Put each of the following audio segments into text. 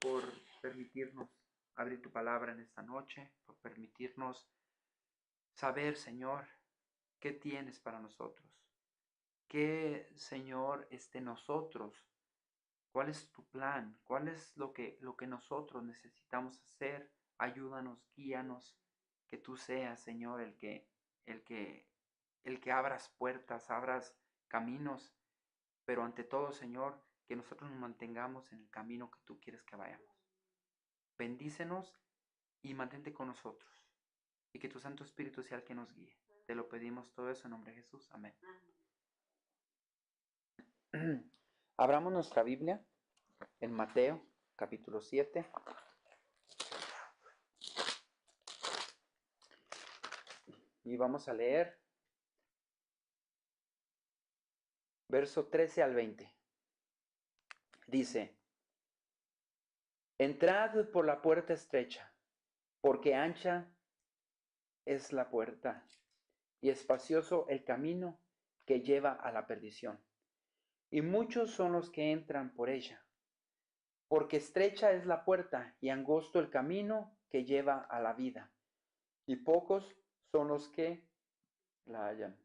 por permitirnos abrir tu palabra en esta noche, por permitirnos saber, Señor, qué tienes para nosotros. ¿Qué, Señor, nosotros? ¿Cuál es tu plan? ¿Cuál es lo que nosotros necesitamos hacer? Ayúdanos, guíanos, que tú seas, Señor, el que, el que abras puertas, abras caminos, pero ante todo, Señor, que nosotros nos mantengamos en el camino que tú quieres que vayamos. Bendícenos y mantente con nosotros, y que tu Santo Espíritu sea el que nos guíe. Te lo pedimos todo eso en nombre de Jesús. Amén. Abramos nuestra Biblia en Mateo, capítulo 7. Y vamos a leer verso 13 al 20. Dice: Entrad por la puerta estrecha, porque ancha es la puerta, y espacioso el camino que lleva a la perdición. Y muchos son los que entran por ella, porque estrecha es la puerta y angosto el camino que lleva a la vida, y pocos son los que la hallan.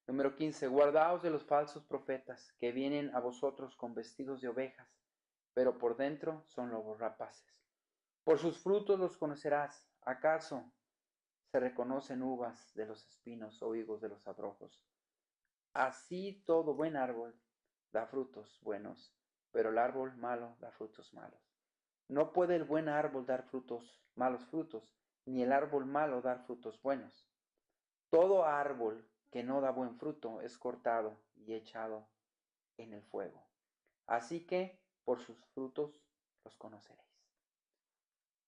Número 15. Guardaos de los falsos profetas, que vienen a vosotros con vestidos de ovejas, pero por dentro son lobos rapaces. Por sus frutos los conocerás. ¿Acaso se reconocen uvas de los espinos o higos de los abrojos? Así todo buen árbol da frutos buenos, pero el árbol malo da frutos malos. No puede el buen árbol dar malos frutos, ni el árbol malo dar frutos buenos. Todo árbol que no da buen fruto es cortado y echado en el fuego. Así que por sus frutos los conoceréis.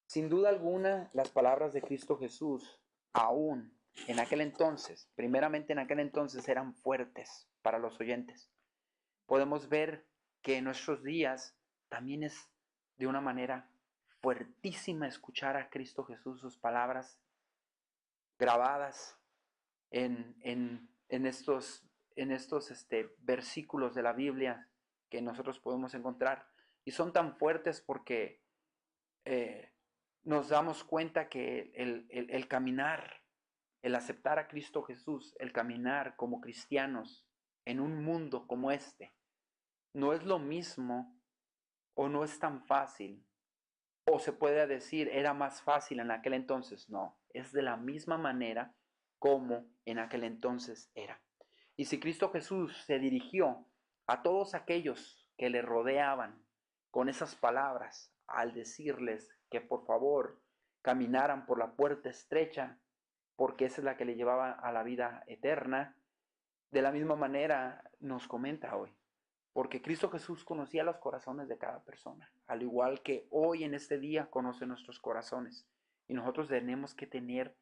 Sin duda alguna, las palabras de Cristo Jesús, aún en aquel entonces, primeramente en aquel entonces, eran fuertes para los oyentes. Podemos ver que en nuestros días también es de una manera fuertísima escuchar a Cristo Jesús, sus palabras grabadas en estos versículos de la Biblia que nosotros podemos encontrar. Y son tan fuertes porque nos damos cuenta que el caminar, el aceptar a Cristo Jesús, el caminar como cristianos en un mundo como este, no es lo mismo o no es tan fácil. O se puede decir, era más fácil en aquel entonces. No, es de la misma manera como en aquel entonces era. Y si Cristo Jesús se dirigió a todos aquellos que le rodeaban con esas palabras, al decirles que por favor caminaran por la puerta estrecha, porque esa es la que le llevaba a la vida eterna, de la misma manera nos comenta hoy. Porque Cristo Jesús conocía los corazones de cada persona, al igual que hoy en este día conoce nuestros corazones. Y nosotros tenemos que tener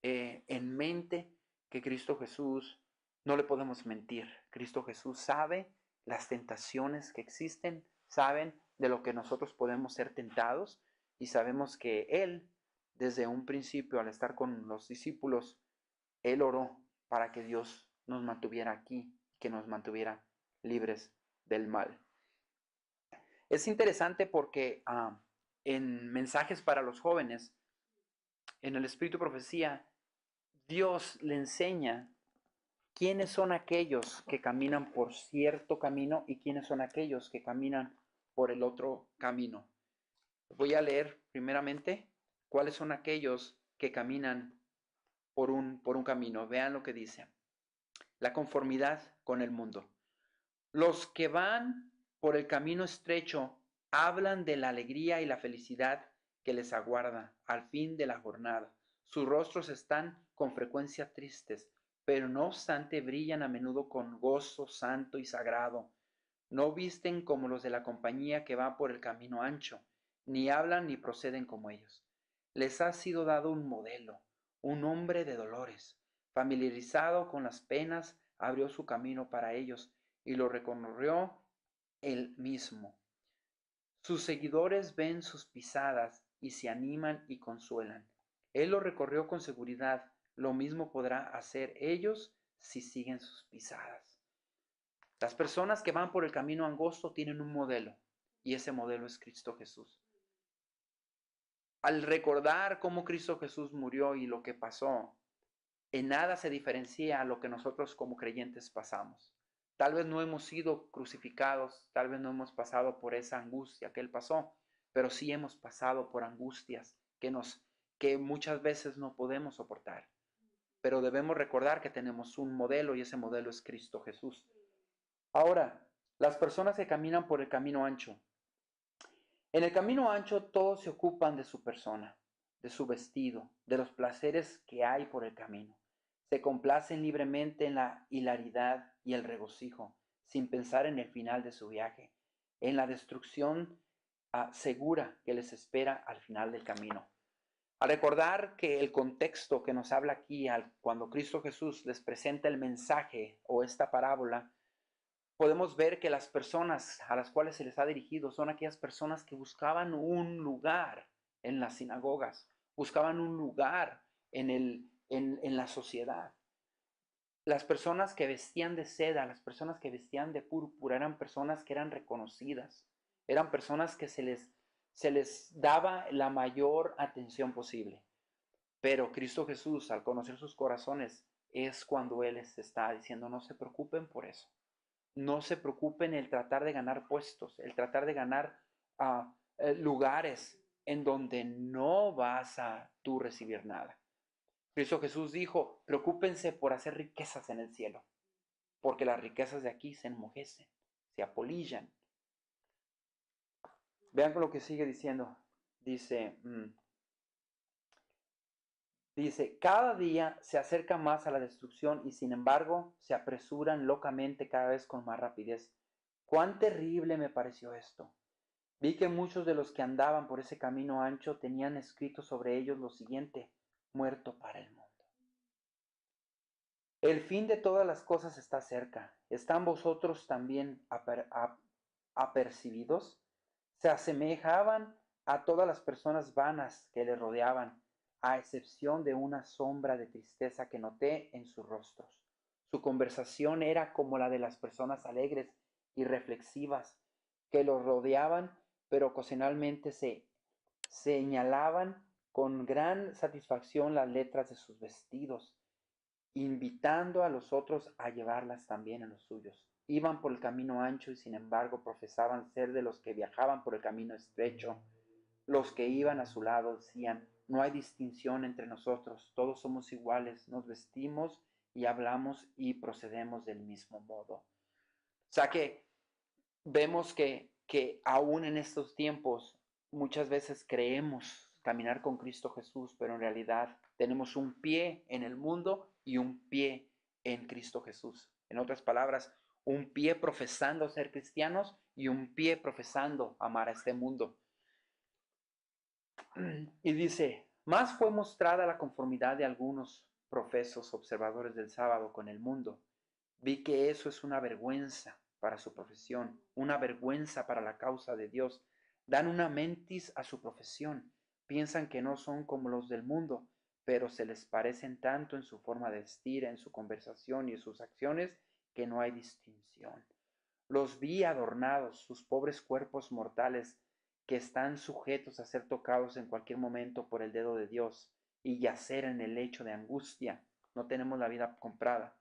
en mente que Cristo Jesús no le podemos mentir. Cristo Jesús sabe las tentaciones que existen, saben de lo que nosotros podemos ser tentados y sabemos que Él, desde un principio, al estar con los discípulos, Él oró para que Dios nos mantuviera aquí, que nos mantuviera libres del mal. Es interesante porque en Mensajes para los Jóvenes, en el Espíritu Profecía, Dios le enseña quiénes son aquellos que caminan por cierto camino y quiénes son aquellos que caminan por el otro camino. Voy a leer primeramente cuáles son aquellos que caminan por un camino. Vean lo que dice. La conformidad con el mundo. Los que van por el camino estrecho hablan de la alegría y la felicidad que les aguarda al fin de la jornada. Sus rostros están con frecuencia tristes, pero no obstante brillan a menudo con gozo santo y sagrado. No visten como los de la compañía que va por el camino ancho, ni hablan ni proceden como ellos. Les ha sido dado un modelo, un hombre de dolores, familiarizado con las penas, abrió su camino para ellos y lo recorrió él mismo. Sus seguidores ven sus pisadas y se animan y consuelan. Él lo recorrió con seguridad, lo mismo podrá hacer ellos si siguen sus pisadas. Las personas que van por el camino angosto tienen un modelo, y ese modelo es Cristo Jesús. Al recordar cómo Cristo Jesús murió y lo que pasó, en nada se diferencia a lo que nosotros como creyentes pasamos. Tal vez no hemos sido crucificados, tal vez no hemos pasado por esa angustia que Él pasó, pero sí hemos pasado por angustias que muchas veces no podemos soportar. Pero debemos recordar que tenemos un modelo y ese modelo es Cristo Jesús. Ahora, las personas que caminan por el camino ancho. En el camino ancho todos se ocupan de su persona, de su vestido, de los placeres que hay por el camino. Se complacen libremente en la hilaridad y el regocijo, sin pensar en el final de su viaje, en la destrucción segura que les espera al final del camino. A recordar que el contexto que nos habla aquí, cuando Cristo Jesús les presenta el mensaje o esta parábola, podemos ver que las personas a las cuales se les ha dirigido son aquellas personas que buscaban un lugar en las sinagogas, buscaban un lugar en la sociedad. Las personas que vestían de seda, las personas que vestían de púrpura, eran personas que eran reconocidas, eran personas que se les daba la mayor atención posible. Pero Cristo Jesús, al conocer sus corazones, es cuando Él les está diciendo, no se preocupen por eso. No se preocupen el tratar de ganar puestos, el tratar de ganar lugares en donde no vas a tú recibir nada. Cristo Jesús dijo, preocúpense por hacer riquezas en el cielo, porque las riquezas de aquí se enmojecen, se apolillan. Vean lo que sigue diciendo. Dice, cada día se acerca más a la destrucción y sin embargo se apresuran locamente cada vez con más rapidez. ¡Cuán terrible me pareció esto! Vi que muchos de los que andaban por ese camino ancho tenían escrito sobre ellos lo siguiente, muerto para el mundo. El fin de todas las cosas está cerca. ¿Están vosotros también apercibidos? Se asemejaban a todas las personas vanas que le rodeaban, a excepción de una sombra de tristeza que noté en sus rostros. Su conversación era como la de las personas alegres y reflexivas que los rodeaban, pero ocasionalmente se señalaban con gran satisfacción las letras de sus vestidos, invitando a los otros a llevarlas también en los suyos. Iban por el camino ancho y sin embargo profesaban ser de los que viajaban por el camino estrecho. Los que iban a su lado decían, no hay distinción entre nosotros, todos somos iguales, nos vestimos y hablamos y procedemos del mismo modo. O sea que vemos que aún en estos tiempos muchas veces creemos caminar con Cristo Jesús, pero en realidad tenemos un pie en el mundo y un pie en Cristo Jesús. En otras palabras, un pie profesando ser cristianos y un pie profesando amar a este mundo. Y dice, más fue mostrada la conformidad de algunos profesos observadores del sábado con el mundo. Vi que eso es una vergüenza para su profesión, una vergüenza para la causa de Dios. Dan una mentis a su profesión, piensan que no son como los del mundo, pero se les parecen tanto en su forma de vestir, en su conversación y en sus acciones, que no hay distinción. Los vi adornados, sus pobres cuerpos mortales, que están sujetos a ser tocados en cualquier momento por el dedo de Dios y yacer en el lecho de angustia. No tenemos la vida comprada.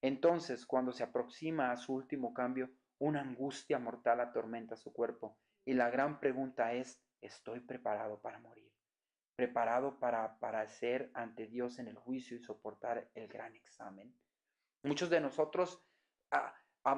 Entonces, cuando se aproxima a su último cambio, una angustia mortal atormenta su cuerpo. Y la gran pregunta es, ¿estoy preparado para morir? ¿Preparado para aparecer ante Dios en el juicio y soportar el gran examen? Muchos de nosotros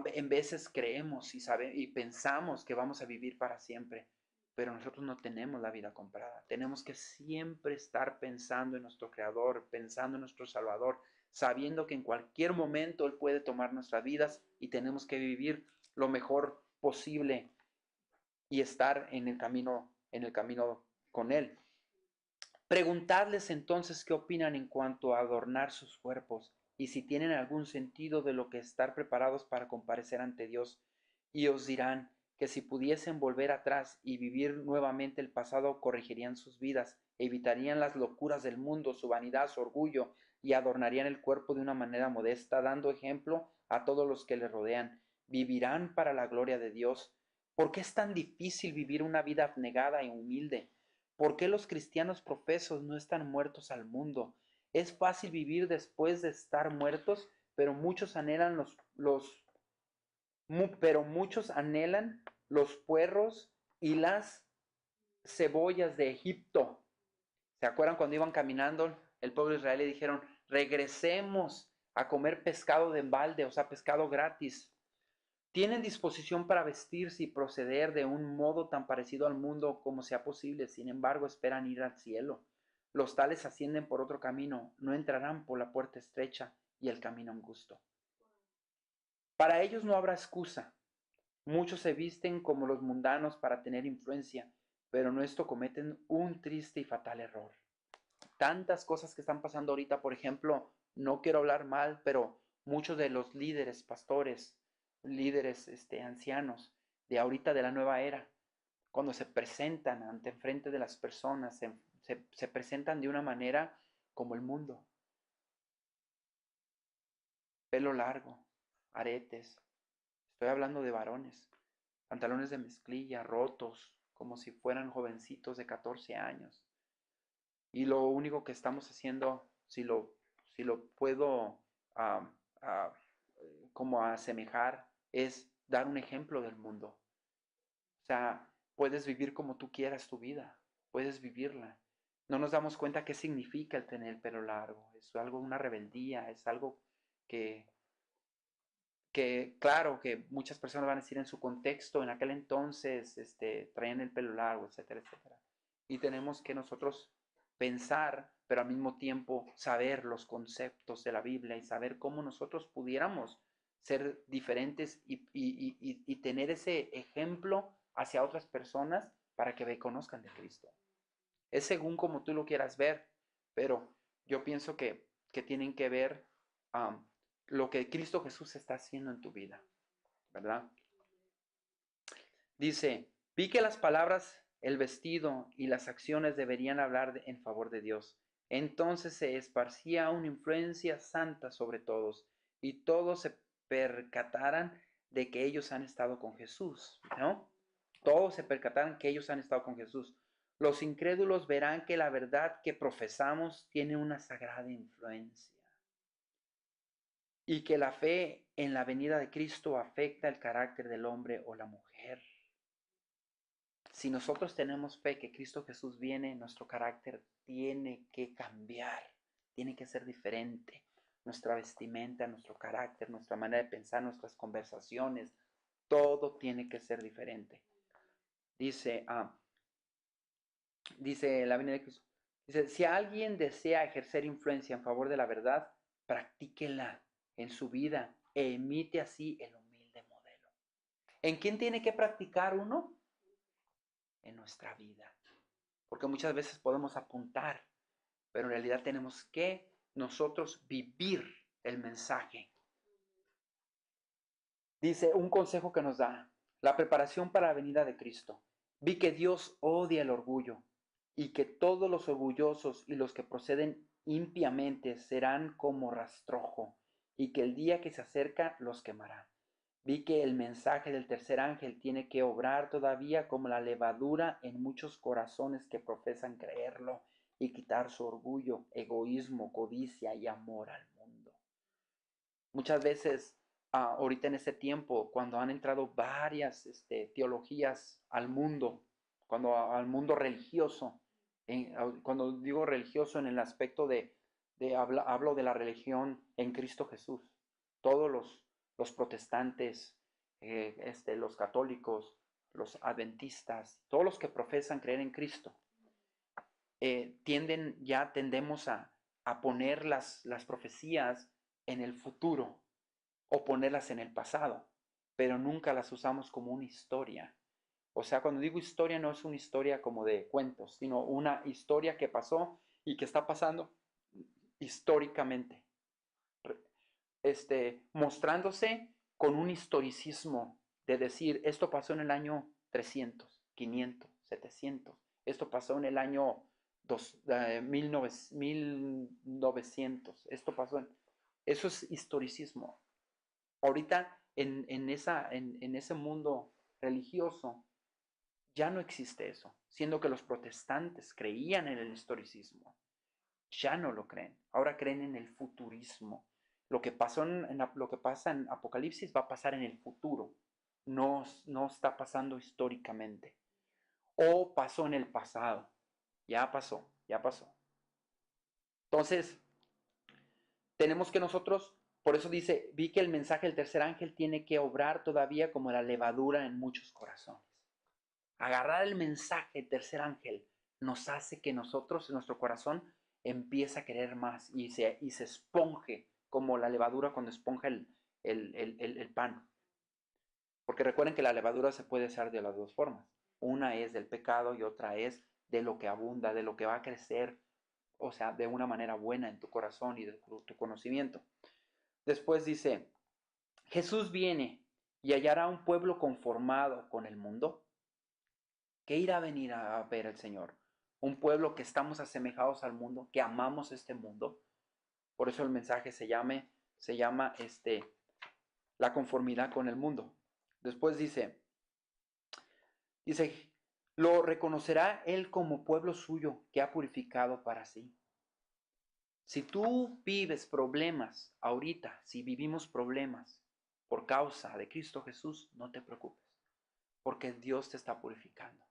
en veces creemos y pensamos que vamos a vivir para siempre, pero nosotros no tenemos la vida comprada. Tenemos que siempre estar pensando en nuestro Creador, pensando en nuestro Salvador, sabiendo que en cualquier momento Él puede tomar nuestras vidas y tenemos que vivir lo mejor posible y estar en el camino con Él. Preguntadles entonces qué opinan en cuanto a adornar sus cuerpos y si tienen algún sentido de lo que estar preparados para comparecer ante Dios. Y os dirán que si pudiesen volver atrás y vivir nuevamente el pasado, corregirían sus vidas, evitarían las locuras del mundo, su vanidad, su orgullo, y adornarían el cuerpo de una manera modesta, dando ejemplo a todos los que les rodean. Vivirán para la gloria de Dios, ¿Por qué es tan difícil vivir una vida abnegada y humilde? ¿Por qué los cristianos profesos no están muertos al mundo? Es fácil vivir después de estar muertos, pero muchos anhelan pero muchos anhelan los puerros y las cebollas de Egipto. ¿Se acuerdan cuando iban caminando el pueblo de Israel y dijeron, regresemos a comer pescado de embalde, o sea, pescado gratis? Tienen disposición para vestirse y proceder de un modo tan parecido al mundo como sea posible, sin embargo esperan ir al cielo. Los tales ascienden por otro camino, no entrarán por la puerta estrecha y el camino angosto. Para ellos no habrá excusa. Muchos se visten como los mundanos para tener influencia, pero en esto cometen un triste y fatal error. Tantas cosas que están pasando ahorita, por ejemplo, no quiero hablar mal, pero muchos de los líderes, pastores, líderes ancianos de ahorita de la nueva era, cuando se presentan ante enfrente de las personas, se presentan de una manera como el mundo. Pelo largo, aretes, estoy hablando de varones, pantalones de mezclilla, rotos, como si fueran jovencitos de 14 años. Y lo único que estamos haciendo, si lo puedo ah, ah, como asemejar, es dar un ejemplo del mundo. O sea, puedes vivir como tú quieras tu vida, puedes vivirla. No nos damos cuenta qué significa el tener el pelo largo. Es algo, una rebeldía, es algo que, claro, que muchas personas van a decir en su contexto, en aquel entonces, traían el pelo largo, etcétera, etcétera. Y tenemos que nosotros pensar, pero al mismo tiempo saber los conceptos de la Biblia y saber cómo nosotros pudiéramos ser diferentes y tener ese ejemplo hacia otras personas para que conozcan de Cristo. Es según como tú lo quieras ver, pero yo pienso que tienen que ver lo que Cristo Jesús está haciendo en tu vida, ¿verdad? Dice, vi que las palabras, el vestido y las acciones deberían hablar en favor de Dios. Entonces se esparcía una influencia santa sobre todos y todos se percataran de que ellos han estado con Jesús, ¿no? Todos se percataran que ellos han estado con Jesús. Los incrédulos verán que la verdad que profesamos tiene una sagrada influencia y que la fe en la venida de Cristo afecta el carácter del hombre o la mujer. Si nosotros tenemos fe que Cristo Jesús viene, nuestro carácter tiene que cambiar, tiene que ser diferente. Nuestra vestimenta, nuestro carácter, nuestra manera de pensar, nuestras conversaciones, todo tiene que ser diferente. Dice la venida de Cristo. Dice, si alguien desea ejercer influencia en favor de la verdad, practíquela en su vida e imite así el humilde modelo. ¿En quién tiene que practicar uno? En nuestra vida. Porque muchas veces podemos apuntar, pero en realidad tenemos que nosotros vivir el mensaje. Dice un consejo que nos da, la preparación para la venida de Cristo. Vi que Dios odia el orgullo y que todos los orgullosos y los que proceden impiamente serán como rastrojo y que el día que se acerca los quemará. Vi que el mensaje del tercer ángel tiene que obrar todavía como la levadura en muchos corazones que profesan creerlo y quitar su orgullo, egoísmo, codicia y amor al mundo. Muchas veces, ahorita en este tiempo, cuando han entrado varias teologías al mundo, al mundo religioso, cuando digo religioso en el aspecto hablo de la religión en Cristo Jesús, todos los protestantes, los católicos, los adventistas, todos los que profesan creer en Cristo, tendemos a poner las profecías en el futuro o ponerlas en el pasado, pero nunca las usamos como una historia. O sea, cuando digo historia no es una historia como de cuentos, sino una historia que pasó y que está pasando históricamente, mostrándose con un historicismo de decir, esto pasó en el año 300, 500, 700, esto pasó en el año 1900, esto pasó eso es historicismo. Ahorita en ese mundo religioso, ya no existe eso, siendo que los protestantes creían en el historicismo. Ya no lo creen, ahora creen en el futurismo. Lo que pasa en Apocalipsis va a pasar en el futuro, no está pasando históricamente. O pasó en el pasado, ya pasó, ya pasó. Entonces, tenemos que nosotros, por eso dice, vi que el mensaje del tercer ángel tiene que obrar todavía como la levadura en muchos corazones. Agarrar el mensaje del tercer ángel nos hace que nosotros, en nuestro corazón, empiece a querer más y se esponje como la levadura cuando esponja el pan. Porque recuerden que la levadura se puede hacer de las dos formas. Una es del pecado y otra es de lo que abunda, de lo que va a crecer, o sea, de una manera buena en tu corazón y de tu conocimiento. Después dice, Jesús viene y hallará un pueblo conformado con el mundo. ¿Qué irá a venir a ver el Señor? Un pueblo que estamos asemejados al mundo, que amamos este mundo. Por eso el mensaje se llama la conformidad con el mundo. Después dice, lo reconocerá él como pueblo suyo que ha purificado para sí. Si tú vives problemas ahorita, si vivimos problemas por causa de Cristo Jesús, no te preocupes, porque Dios te está purificando.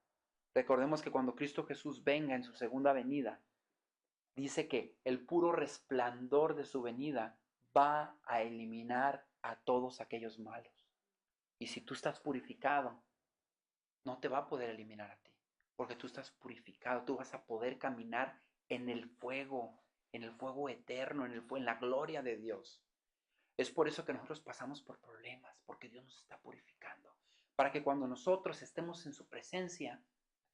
Recordemos que cuando Cristo Jesús venga en su segunda venida, dice que el puro resplandor de su venida va a eliminar a todos aquellos malos. Y si tú estás purificado, no te va a poder eliminar a ti, porque tú estás purificado, tú vas a poder caminar en el fuego eterno, en la gloria de Dios. Es por eso que nosotros pasamos por problemas, porque Dios nos está purificando, para que cuando nosotros estemos en su presencia,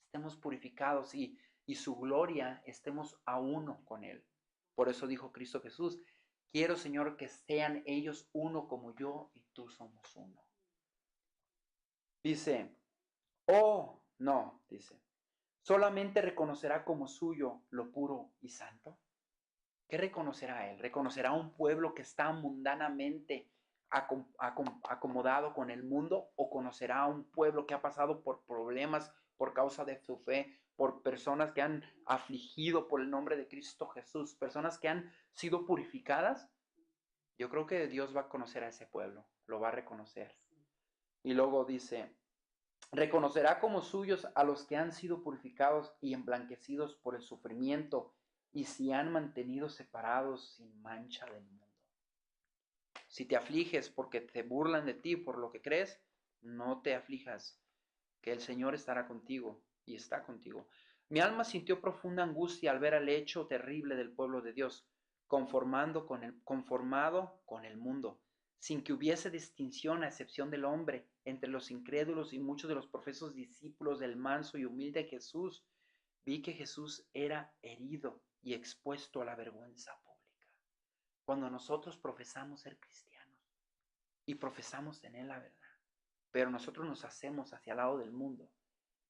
estemos purificados y su gloria estemos a uno con Él. Por eso dijo Cristo Jesús, quiero, Señor, que sean ellos uno como yo y tú somos uno. Dice, oh, no, dice, solamente reconocerá como suyo lo puro y santo. ¿Qué reconocerá él? ¿Reconocerá un pueblo que está mundanamente acomodado con el mundo o conocerá a un pueblo que ha pasado por problemas por causa de su fe, por personas que han afligido por el nombre de Cristo Jesús, personas que han sido purificadas? Yo creo que Dios va a conocer a ese pueblo, lo va a reconocer. Y luego dice, reconocerá como suyos a los que han sido purificados y emblanquecidos por el sufrimiento y se han mantenido separados sin mancha del mundo. Si te afliges porque te burlan de ti por lo que crees, no te aflijas, que el Señor estará contigo y está contigo. Mi alma sintió profunda angustia al ver el hecho terrible del pueblo de Dios, conformado con el mundo, sin que hubiese distinción a excepción del hombre entre los incrédulos y muchos de los profesos discípulos del manso y humilde Jesús. Vi que Jesús era herido y expuesto a la vergüenza pública. Cuando nosotros profesamos ser cristianos y profesamos en Él la verdad, pero nosotros nos hacemos hacia el lado del mundo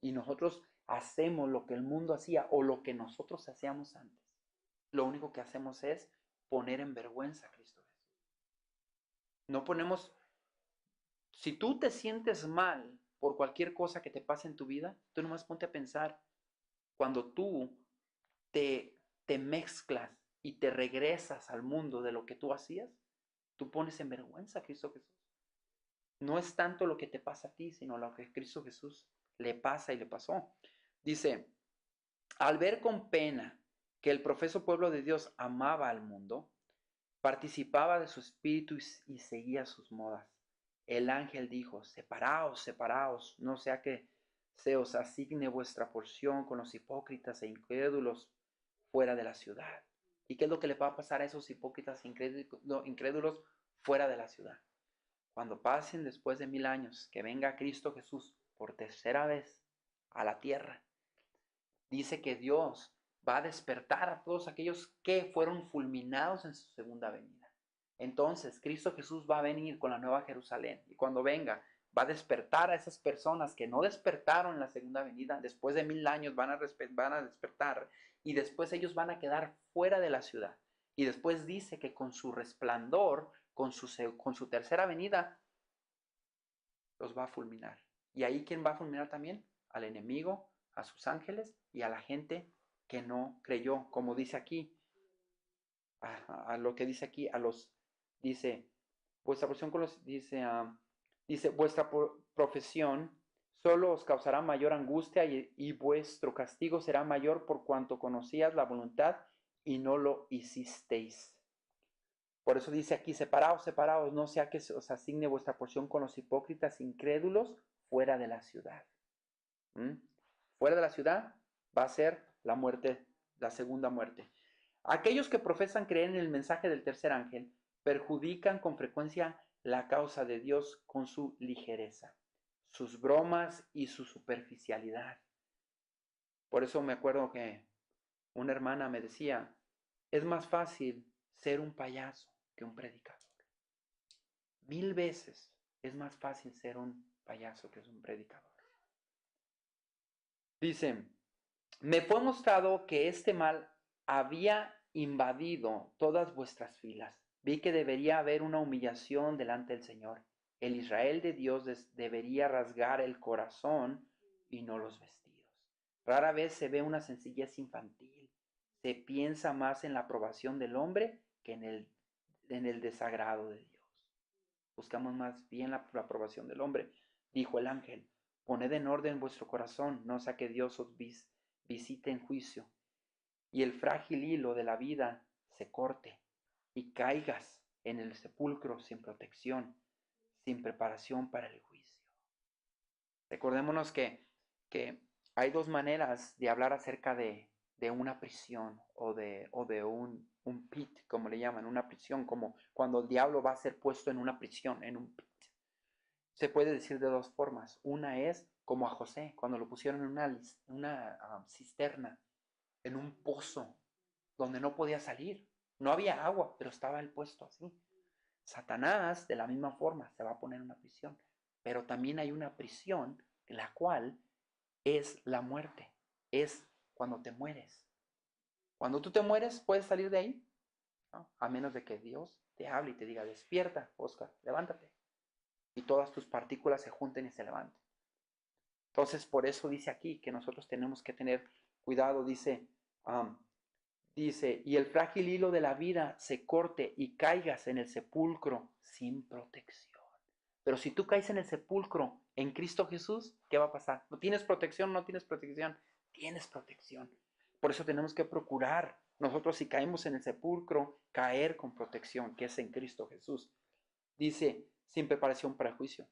y nosotros hacemos lo que el mundo hacía o lo que nosotros hacíamos antes, lo único que hacemos es poner en vergüenza a Cristo Jesús. No ponemos, si tú te sientes mal por cualquier cosa que te pase en tu vida, tú nomás ponte a pensar, cuando tú te mezclas y te regresas al mundo de lo que tú hacías, tú pones en vergüenza a Cristo Jesús. No es tanto lo que te pasa a ti, sino lo que a Cristo Jesús le pasa y le pasó. Dice, al ver con pena que el profeso pueblo de Dios amaba al mundo, participaba de su espíritu y seguía sus modas. El ángel dijo, separaos, separaos, no sea que se os asigne vuestra porción con los hipócritas e incrédulos fuera de la ciudad. ¿Y qué es lo que le va a pasar a esos hipócritas e incrédulos fuera de la ciudad? Cuando pasen después de 1000 años, que venga Cristo Jesús por tercera vez a la tierra, dice que Dios va a despertar a todos aquellos que fueron fulminados en su segunda venida. Entonces, Cristo Jesús va a venir con la nueva Jerusalén y cuando venga, va a despertar a esas personas que no despertaron en la segunda venida. Después de 1000 años van a despertar y después ellos van a quedar fuera de la ciudad. Y después dice que con su resplandor, con su tercera venida, los va a fulminar. Y ahí, ¿quién va a fulminar también? Al enemigo, a sus ángeles y a la gente que no creyó, como dice aquí, a lo que dice aquí, dice, vuestra profesión dice, vuestra profesión solo os causará mayor angustia y vuestro castigo será mayor por cuanto conocías la voluntad y no lo hicisteis. Por eso dice aquí, separaos, separaos, no sea que os asigne vuestra porción con los hipócritas incrédulos fuera de la ciudad. Fuera de la ciudad va a ser la muerte, la segunda muerte. Aquellos que profesan creer en el mensaje del tercer ángel perjudican con frecuencia la causa de Dios con su ligereza, sus bromas y su superficialidad. Por eso me acuerdo que una hermana me decía, es más fácil ser un payaso que un predicador. 1000 veces es más fácil ser un payaso que un predicador. Dice, me fue mostrado que este mal había invadido todas vuestras filas. Vi que debería haber una humillación delante del Señor. El Israel de Dios debería rasgar el corazón y no los vestidos. Rara vez se ve una sencillez infantil. Se piensa más en la aprobación del hombre que en el desagrado de Dios. Buscamos más bien la aprobación del hombre. Dijo el ángel, poned en orden vuestro corazón, no sea que Dios os visite en juicio, y el frágil hilo de la vida se corte, y caigas en el sepulcro sin protección, sin preparación para el juicio. Recordémonos que hay dos maneras de hablar acerca de una prisión o de un pit, como le llaman, una prisión, como cuando el diablo va a ser puesto en una prisión, en un pit. Se puede decir de dos formas. Una es como a José, cuando lo pusieron en una cisterna, en un pozo, donde no podía salir. No había agua, pero estaba él puesto así. Satanás, de la misma forma, se va a poner en una prisión. Pero también hay una prisión, la cual es la muerte. Es cuando te mueres. Cuando tú te mueres, ¿puedes salir de ahí? ¿No? A menos de que Dios te hable y te diga, despierta, Oscar, levántate. Y todas tus partículas se junten y se levanten. Entonces, por eso dice aquí que nosotros tenemos que tener cuidado. Dice, y el frágil hilo de la vida se corte y caigas en el sepulcro sin protección. Pero si tú caes en el sepulcro en Cristo Jesús, ¿qué va a pasar? ¿No tienes protección? ¿No tienes protección? Tienes protección. Por eso tenemos que procurar, nosotros si caemos en el sepulcro, caer con protección, que es en Cristo Jesús. Dice, sin preparación para el juicio.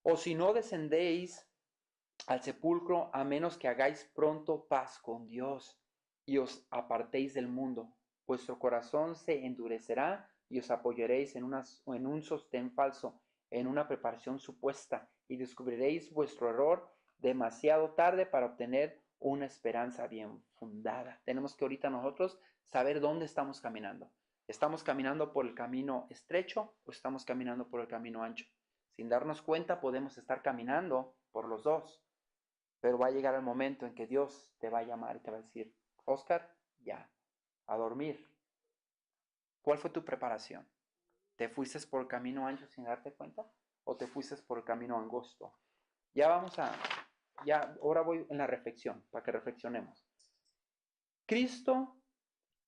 O si no descendéis al sepulcro, a menos que hagáis pronto paz con Dios y os apartéis del mundo. Vuestro corazón se endurecerá y os apoyaréis en un sostén falso, en una preparación supuesta, y descubriréis vuestro error demasiado tarde para obtener una esperanza bien fundada. Tenemos que ahorita nosotros saber dónde estamos caminando. ¿Estamos caminando por el camino estrecho o estamos caminando por el camino ancho? Sin darnos cuenta podemos estar caminando por los dos. Pero va a llegar el momento en que Dios te va a llamar y te va a decir, Oscar, ya, a dormir. ¿Cuál fue tu preparación? ¿Te fuiste por el camino ancho sin darte cuenta? ¿O te fuiste por el camino angosto? Ahora voy en la reflexión, para que reflexionemos. Cristo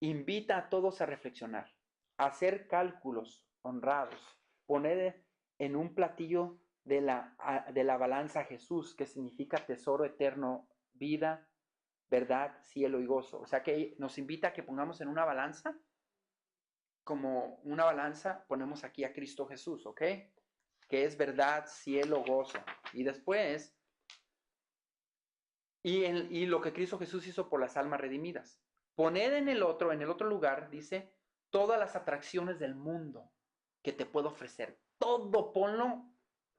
invita a todos a reflexionar, a hacer cálculos honrados, poner en un platillo de la balanza a Jesús, que significa tesoro eterno, vida, verdad, cielo y gozo. O sea que nos invita a que pongamos en una balanza, como una balanza, ponemos aquí a Cristo Jesús, ¿ok? Que es verdad, cielo, gozo. Y después, y lo que Cristo Jesús hizo por las almas redimidas. Poner en el otro lugar, dice, todas las atracciones del mundo que te puedo ofrecer. Todo ponlo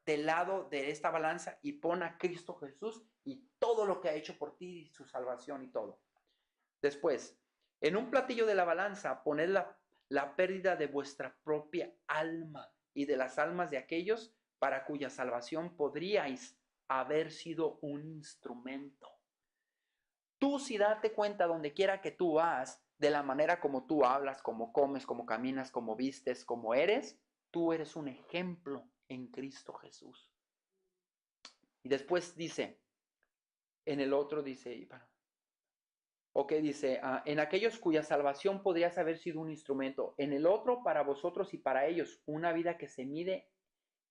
del lado de esta balanza y pon a Cristo Jesús y todo lo que ha hecho por ti y su salvación y todo. Después, en un platillo de la balanza, poned la pérdida de vuestra propia alma y de las almas de aquellos para cuya salvación podríais haber sido un instrumento. Tú sí date cuenta donde quiera que tú vas, de la manera como tú hablas, como comes, como caminas, como vistes, como eres, tú eres un ejemplo en Cristo Jesús. Y después dice, en el otro dice, dice, en aquellos cuya salvación podrías haber sido un instrumento, en el otro para vosotros y para ellos, una vida que se mide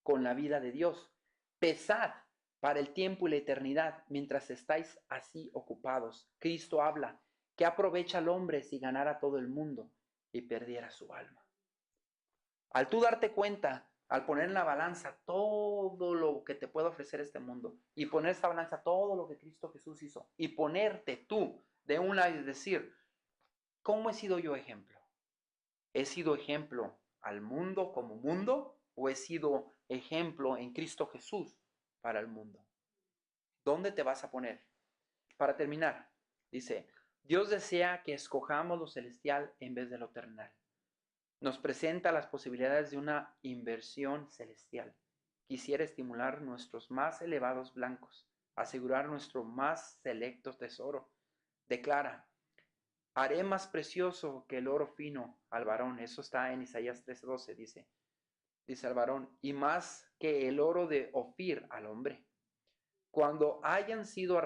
con la vida de Dios. Pesad para el tiempo y la eternidad mientras estáis así ocupados. Cristo habla, ¿qué aprovecha al hombre si ganara todo el mundo y perdiera su alma? Al tú darte cuenta, al poner en la balanza todo lo que te puede ofrecer este mundo y poner esa balanza todo lo que Cristo Jesús hizo y ponerte tú de un lado y decir, ¿cómo he sido yo ejemplo? ¿He sido ejemplo al mundo como mundo o he sido ejemplo en Cristo Jesús para el mundo? ¿Dónde te vas a poner? Para terminar, dice, Dios desea que escojamos lo celestial en vez de lo terrenal. Nos presenta las posibilidades de una inversión celestial. Quisiera estimular nuestros más elevados blancos, asegurar nuestro más selecto tesoro. Declara, haré más precioso que el oro fino al varón. Eso está en Isaías 13:12, dice al varón, y más que el oro de Ofir al hombre. Cuando hayan sido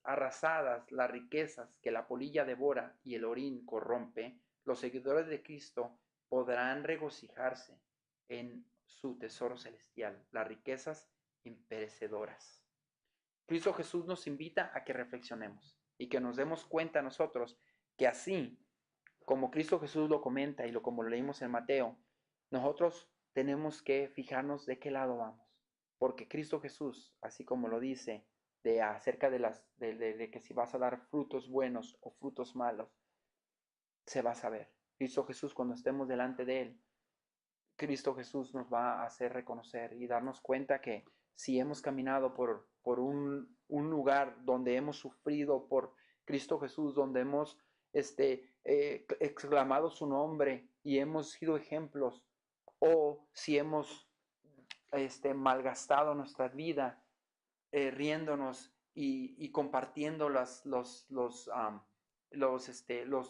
arrasadas las riquezas que la polilla devora y el orín corrompe, los seguidores de Cristo podrán regocijarse en su tesoro celestial, las riquezas imperecedoras. Cristo Jesús nos invita a que reflexionemos y que nos demos cuenta nosotros que así como Cristo Jesús lo comenta y como lo leímos en Mateo, nosotros tenemos que fijarnos de qué lado vamos. Porque Cristo Jesús, así como lo dice, acerca de que si vas a dar frutos buenos o frutos malos, se va a saber. Cristo Jesús, cuando estemos delante de Él, Cristo Jesús nos va a hacer reconocer y darnos cuenta que si hemos caminado por un lugar donde hemos sufrido por Cristo Jesús, donde hemos exclamado su nombre y hemos sido ejemplos, o si hemos malgastado nuestra vida riéndonos y compartiendo los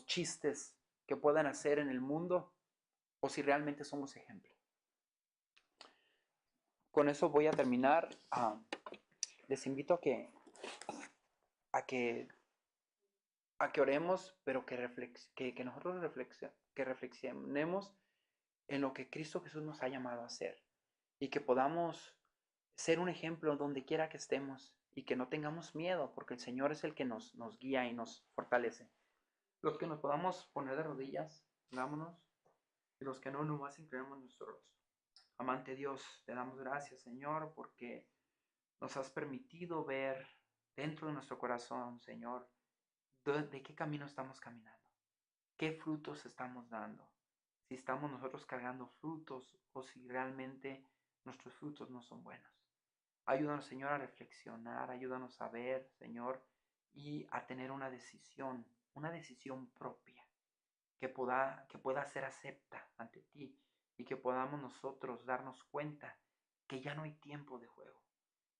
chistes que puedan hacer en el mundo, o si realmente somos ejemplo. Con eso voy a terminar. Les invito a que oremos, pero que nosotros reflexionemos en lo que Cristo Jesús nos ha llamado a hacer y que podamos ser un ejemplo donde quiera que estemos y que no tengamos miedo, porque el Señor es el que nos guía y nos fortalece. Los que nos podamos poner de rodillas, vámonos, y los que no, nomás inclinamos nuestro rostro. Amante Dios, te damos gracias, Señor, porque nos has permitido ver dentro de nuestro corazón, Señor, de qué camino estamos caminando, qué frutos estamos dando, si estamos nosotros cargando frutos o si realmente nuestros frutos no son buenos. Ayúdanos, Señor, a reflexionar, ayúdanos a ver, Señor, y a tener una decisión propia que pueda ser acepta ante ti y que podamos nosotros darnos cuenta que ya no hay tiempo de juego,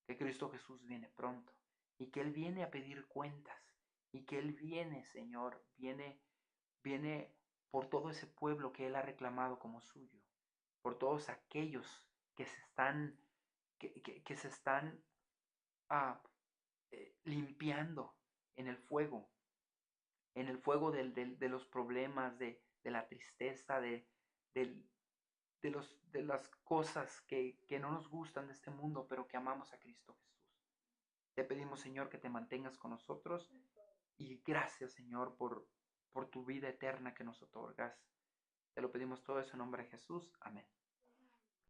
que Cristo Jesús viene pronto y que Él viene a pedir cuentas y que Él viene, Señor, viene por todo ese pueblo que Él ha reclamado como suyo, por todos aquellos que se están, que se están limpiando en el fuego de los problemas, de la tristeza, de las cosas que no nos gustan de este mundo, pero que amamos a Cristo Jesús. Te pedimos, Señor, que te mantengas con nosotros y gracias, Señor, por tu vida eterna que nos otorgas. Te lo pedimos todo eso en nombre de Jesús. Amén.